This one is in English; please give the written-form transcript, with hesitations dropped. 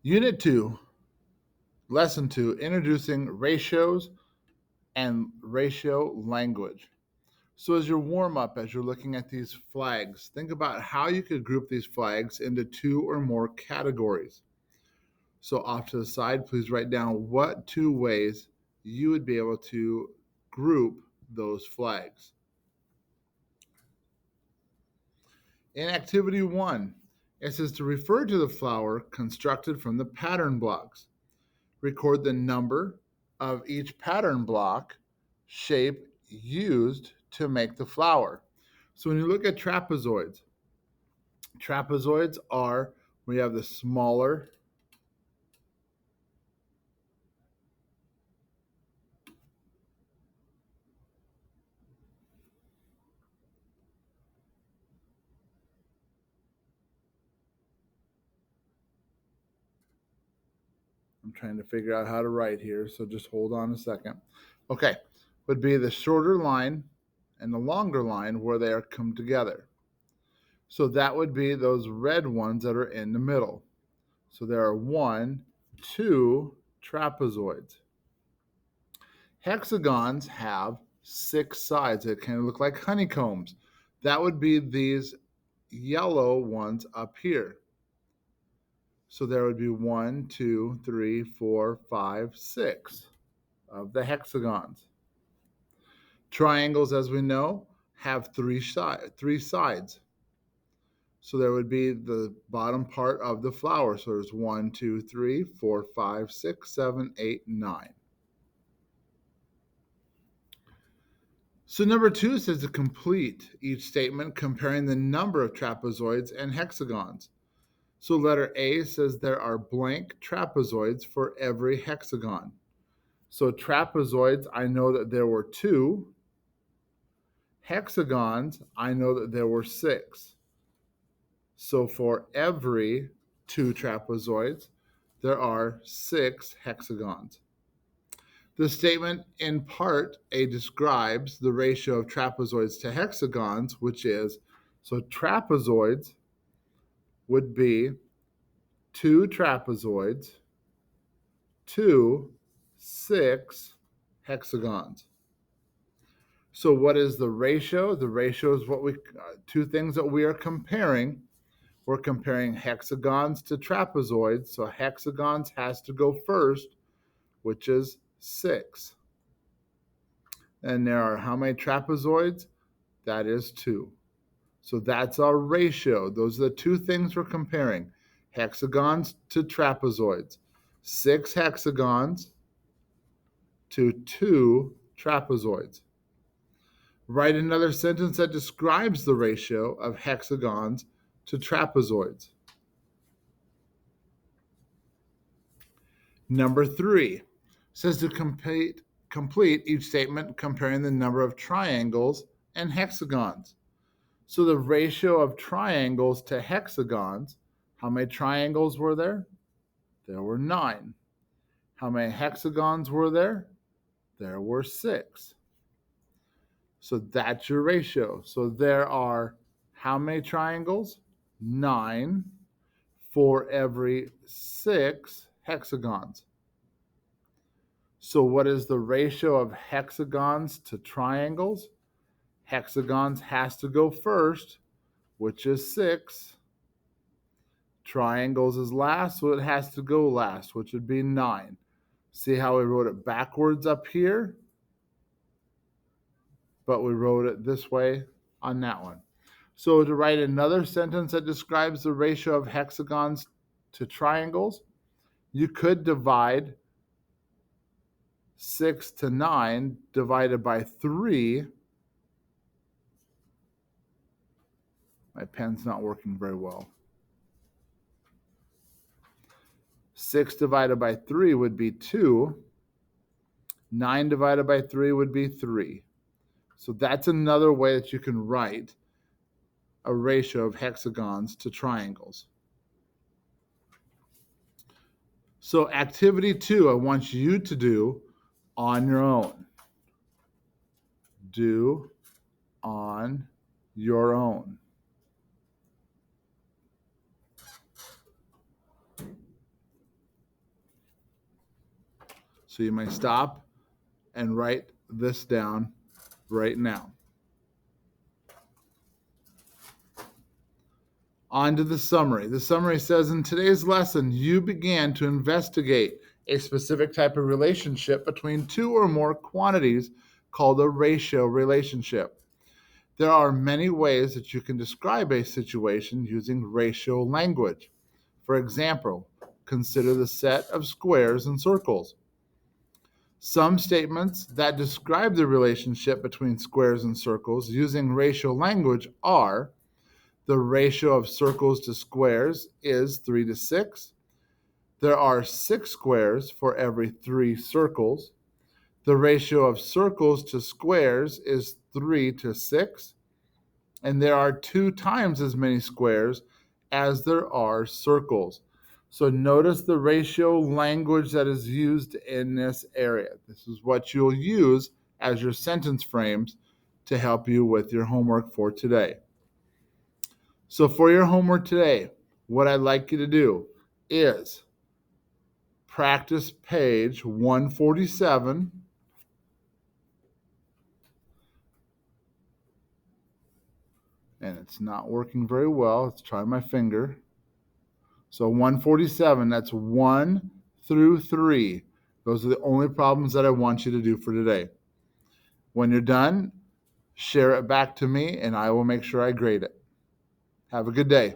Unit 2, Lesson 2, Introducing Ratios and Ratio Language. So as your warm-up, as you're looking at these flags, think about how you could group these flags into 2 or more categories. So off to the side, please write down what 2 ways you would be able to group those flags. In activity 1, it says to refer to the flower constructed from the pattern blocks. Record the number of each pattern block shape used to make the flower. So when you look at trapezoids are where you have the smaller I'm trying to figure out how to write here, so just hold on a second. Okay, would be the shorter line and the longer line where they are come together. So that would be those red ones that are in the middle. So there are 1, 2 trapezoids. Hexagons have 6 sides that kind of look like honeycombs. That would be these yellow ones up here. So there would be 1, 2, 3, 4, 5, 6 of the hexagons. Triangles, as we know, have three sides. So there would be the bottom part of the flower. So there's 1, 2, 3, 4, 5, 6, 7, 8, 9. So number 2 says to complete each statement comparing the number of trapezoids and hexagons. So letter A says there are blank trapezoids for every hexagon. So trapezoids, I know that there were 2. Hexagons, I know that there were 6. So for every 2 trapezoids, there are 6 hexagons. The statement in part A describes the ratio of trapezoids to hexagons, which is, so trapezoids would be 2 trapezoids to 6 hexagons. So what is the ratio? The ratio is what 2 things that we are comparing. We're comparing hexagons to trapezoids, so hexagons has to go first, which is 6. And there are how many trapezoids? That is 2. So that's our ratio. Those are the 2 things we're comparing. Hexagons to trapezoids. 6 hexagons to 2 trapezoids. Write another sentence that describes the ratio of hexagons to trapezoids. Number 3 says to complete each statement comparing the number of triangles and hexagons. So the ratio of triangles to hexagons, how many triangles were there? There were 9. How many hexagons were there? There were 6. So that's your ratio. So there are how many triangles? 9 for every 6 hexagons. So what is the ratio of hexagons to triangles? Hexagons has to go first, which is 6. Triangles is last, so it has to go last, which would be 9. See how we wrote it backwards up here? But we wrote it this way on that one. So to write another sentence that describes the ratio of hexagons to triangles, you could divide 6 to 9 divided by 3. My pen's not working very well. 6 divided by 3 would be 2. 9 divided by 3 would be 3. So that's another way that you can write a ratio of hexagons to triangles. So activity 2, I want you to do on your own. Do on your own. So you may stop and write this down right now. On to the summary. The summary says, in today's lesson, you began to investigate a specific type of relationship between two or more quantities called a ratio relationship. There are many ways that you can describe a situation using ratio language. For example, consider the set of squares and circles. Some statements that describe the relationship between squares and circles using ratio language are: the ratio of circles to squares is 3 to 6. There are 6 squares for every 3 circles. The ratio of circles to squares is 3 to 6. And there are 2 times as many squares as there are circles. So notice the ratio language that is used in this area. This is what you'll use as your sentence frames to help you with your homework for today. So for your homework today, what I'd like you to do is practice page 147. And it's not working very well. Let's try my finger. So 147, that's 1 through 3. Those are the only problems that I want you to do for today. When you're done, share it back to me and I will make sure I grade it. Have a good day.